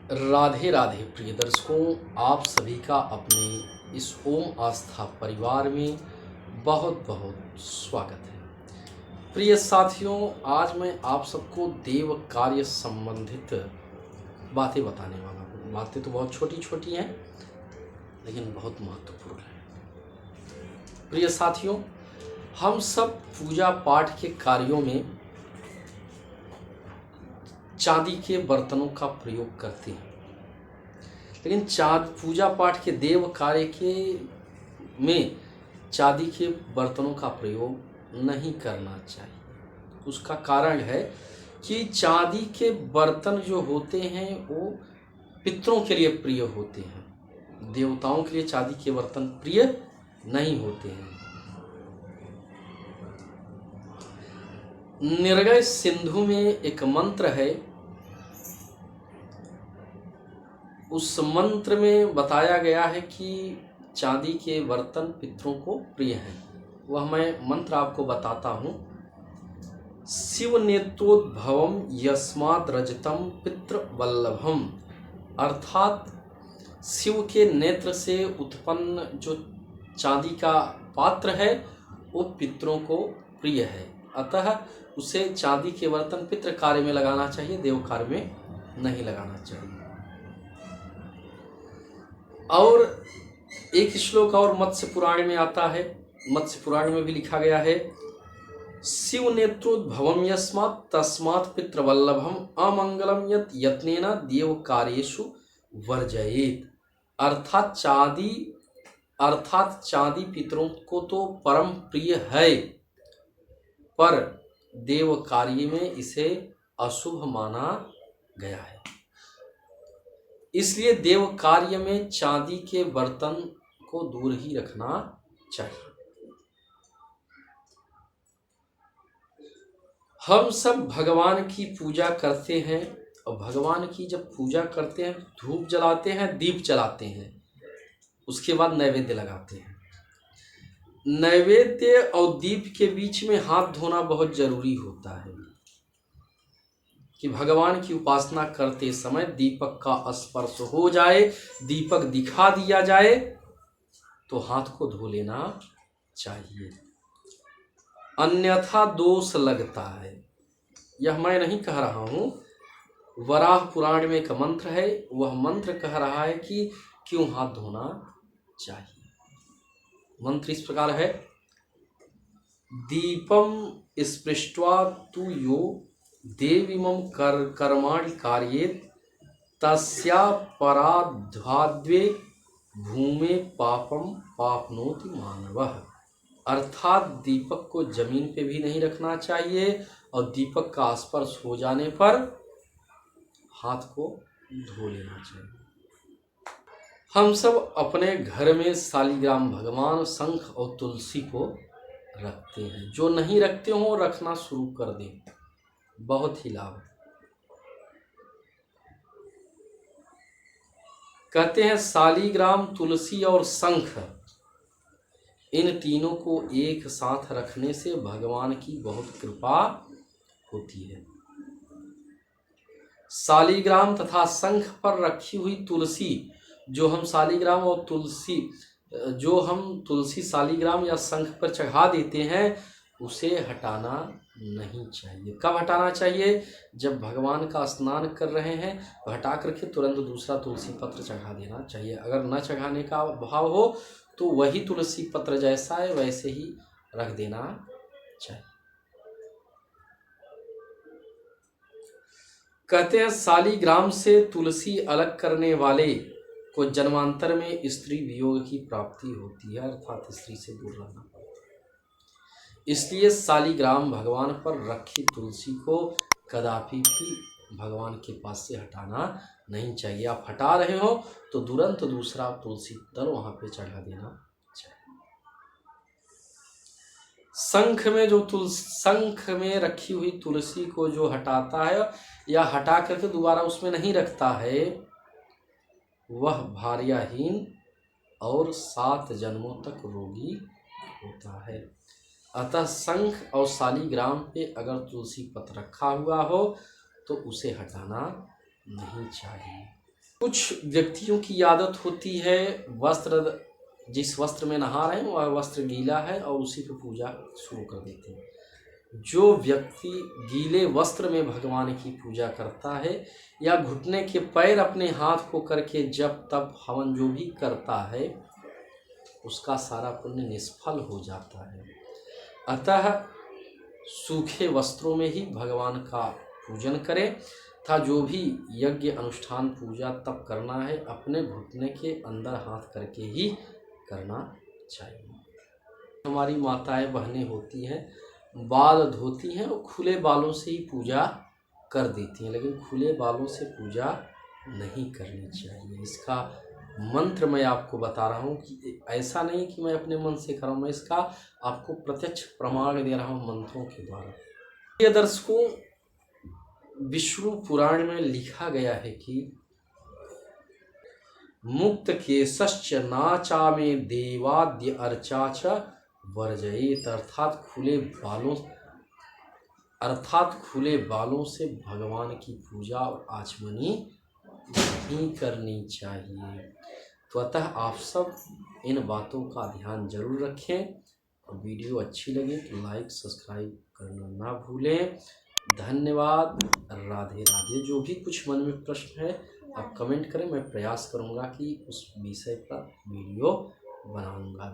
राधे राधे प्रिय दर्शकों, आप सभी का अपने इस ओम आस्था परिवार में बहुत बहुत स्वागत है। प्रिय साथियों, आज मैं आप सबको देव कार्य संबंधित बातें बताने वाला हूँ। बातें तो बहुत छोटी छोटी हैं लेकिन बहुत महत्वपूर्ण हैं। प्रिय साथियों, हम सब पूजा पाठ के कार्यों में चांदी के बर्तनों का प्रयोग करते हैं, लेकिन पूजा पाठ के देव कार्य में चांदी के बर्तनों का प्रयोग नहीं करना चाहिए। उसका कारण है कि चांदी के बर्तन जो होते हैं वो पितरों के लिए प्रिय होते हैं, देवताओं के लिए चांदी के बर्तन प्रिय नहीं होते हैं। निर्गय सिंधु में एक मंत्र है, उस मंत्र में बताया गया है कि चांदी के बर्तन पितरों को प्रिय हैं। वह मैं मंत्र आपको बताता हूँ। शिव नेत्रोद्भवम यस्मात् रजतम पितृ वल्लभम, अर्थात शिव के नेत्र से उत्पन्न जो चांदी का पात्र है वो पितरों को प्रिय है, अतः उसे चांदी के बर्तन पितृ कार्य में लगाना चाहिए, देव कार्य में नहीं लगाना चाहिए। और एक श्लोक और मत्स्य पुराण में आता है, मत्स्य पुराण में भी लिखा गया है, शिव नेत्रोद्भवम यस्मात् तस्मात् पितृवल्लभम अमंगलम यत् यत्नेन देव कार्येषु वर्जयेत। अर्थात चांदी पितरों को तो परम प्रिय है, पर देव कार्य में इसे अशुभ माना गया है। इसलिए देव कार्य में चांदी के बर्तन को दूर ही रखना चाहिए। हम सब भगवान की पूजा करते हैं, और भगवान की जब पूजा करते हैं धूप जलाते हैं, दीप जलाते हैं, उसके बाद नैवेद्य लगाते हैं। नैवेद्य और दीप के बीच में हाथ धोना बहुत जरूरी होता है कि भगवान की उपासना करते समय दीपक का स्पर्श हो जाए, दीपक दिखा दिया जाए तो हाथ को धो लेना चाहिए, अन्यथा दोष लगता है। यह मैं नहीं कह रहा हूं, वराह पुराण में एक मंत्र है, वह मंत्र कह रहा है कि क्यों हाथ धोना चाहिए। मंत्र इस प्रकार है, दीपम स्पृष्ट्वा तु यो देवीमं कर्माणि कार्येत तस्या पराध्वाद्वे भूमे पापम पापनोति मानवः। अर्थात दीपक को जमीन पे भी नहीं रखना चाहिए और दीपक का स्पर्श हो जाने पर हाथ को धो लेना चाहिए। हम सब अपने घर में शालिग्राम भगवान, शंख और तुलसी को रखते हैं। जो नहीं रखते हो रखना शुरू कर दें, बहुत ही लाभ है। कहते हैं शालिग्राम, तुलसी और शंख, इन तीनों को एक साथ रखने से भगवान की बहुत कृपा होती है। शालिग्राम तथा शंख पर रखी हुई तुलसी, जो हम शालिग्राम और तुलसी शालिग्राम या शंख पर चढ़ा देते हैं, उसे हटाना नहीं चाहिए। कब हटाना चाहिए? जब भगवान का स्नान कर रहे हैं तो हटा करके तुरंत दूसरा तुलसी पत्र चढ़ा देना चाहिए। अगर न चढ़ाने का भाव हो तो वही तुलसी पत्र जैसा है वैसे ही रख देना चाहिए। कहते हैं शालिग्राम से तुलसी अलग करने वाले को जन्मांतर में स्त्री वियोग की प्राप्ति होती है, अर्थात स्त्री से दूर रहना पड़ता है। इसलिए शालिग्राम भगवान पर रखी तुलसी को कदापि भी भगवान के पास से हटाना नहीं चाहिए। आप हटा रहे हो तो तुरंत दूसरा तुलसी पत्र वहां पे चढ़ा देना चाहिए। शंख में रखी हुई तुलसी को जो हटाता है या हटा करके दोबारा उसमें नहीं रखता है, वह भार्याहीन और 7 जन्मों तक रोगी होता है। अतः शंख और शालिग्राम पे अगर तुलसी पत्र रखा हुआ हो तो उसे हटाना नहीं चाहिए। कुछ व्यक्तियों की आदत होती है, वस्त्र जिस वस्त्र में नहा रहे हैं वह वस्त्र गीला है और उसी पे पूजा शुरू कर देते हैं। जो व्यक्ति गीले वस्त्र में भगवान की पूजा करता है या घुटने के पैर अपने हाथ को करके जब तब हवन जो भी करता है, उसका सारा पुण्य निष्फल हो जाता है। अतः सूखे वस्त्रों में ही भगवान का पूजन करें तथा जो भी यज्ञ अनुष्ठान पूजा तब करना है अपने घुटने के अंदर हाथ करके ही करना चाहिए। हमारी माताएं बहनें होती हैं, बाल धोती हैं और खुले बालों से ही पूजा कर देती हैं, लेकिन खुले बालों से पूजा नहीं करनी चाहिए। इसका मंत्र मैं आपको बता रहा हूँ कि ऐसा नहीं कि मैं अपने मन से कर रहा हूँ, मैं इसका आपको प्रत्यक्ष प्रमाण दे रहा हूँ मंत्रों के द्वारा। ये दर्शकों, विष्णु पुराण में लिखा गया है कि मुक्त केशश्च नाचा में देवाद्य अर्चा च वर्जयेत, अर्थात खुले बालों से भगवान की पूजा और आचमनी नहीं करनी चाहिए। तो अतः आप सब इन बातों का ध्यान जरूर रखें और वीडियो अच्छी लगे तो लाइक सब्सक्राइब करना ना भूलें। धन्यवाद। राधे राधे। जो भी कुछ मन में प्रश्न है आप कमेंट करें, मैं प्रयास करूंगा कि उस विषय पर वीडियो बनाऊंगा।